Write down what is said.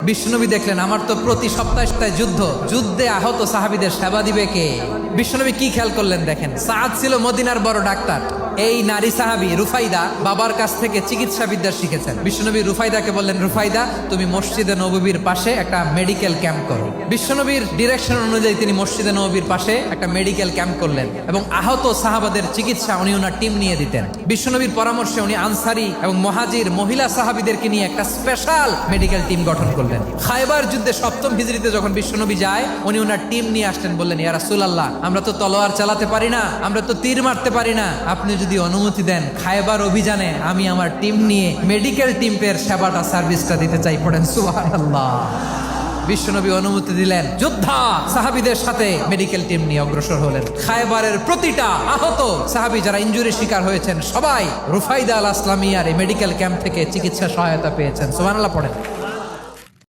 বিশ্বনবী দেখলেন আমার তো প্রতি সপ্তাহে যুদ্ধে আহত সাহাবীদের সেবা দিবে কে? বিশ্বনবী কি খেয়াল করলেন দেখেন, সাদ ছিল মদিনার বড় ডাক্তার। এই নারী সাহাবী রুফাইদা বাবার কাছ থেকে চিকিৎসা বিদ্যা শিখেছেন। বিশ্বনবী রুফাইদাকে বললেন, রুফাইদা তুমি মসজিদে নববীর পাশে একটা মেডিকেল ক্যাম্প করো। বিশ্বনবীর ডিরেকশন অনুযায়ী তিনি মসজিদে নববীর পাশে একটা মেডিকেল ক্যাম্প করলেন এবং আহত সাহাবাদের চিকিৎসা উনি ওনার টিম নিয়ে দিতেন। বিশ্বনবীর পরামর্শে উনি আনসারি এবং মুহাজির মহিলা সাহাবীদেরকে নিয়ে একটা স্পেশাল মেডিকেল টিম গঠন করলেন। খায়বার যুদ্ধে 7ম হিজরিতে যখন বিশ্বনবী যায়, উনি ওনার টিম নিয়ে আসলেন, বললেন, ইয়া রাসূলুল্লাহ আমরা তো তলোয়ার চালাতে পারি না, আমরা তো তীর মারতে পারি না, আপনি যদি অনুমতি দেন খায়বার অভিযানে আমি আমার টিম নিয়ে মেডিকেল টিমের সেবাটা সার্ভিসটা দিতে চাই। পড়েন সুবহানাল্লাহ। বিশ্বনবী অনুমতি দিলেন, যোদ্ধা সাহাবীদের সাথে মেডিকেল টিম নিয়ে অগ্রসর হলেন। খায়বারের প্রতিটা আহত সাহাবী যারা ইনজুরি শিকার হয়েছেন সবাই রুফাইদা আল আসলামিয়ার এই মেডিকেল ক্যাম্প থেকে চিকিৎসা সহায়তা পেয়েছেন। সুবহানাল্লাহ পড়েন।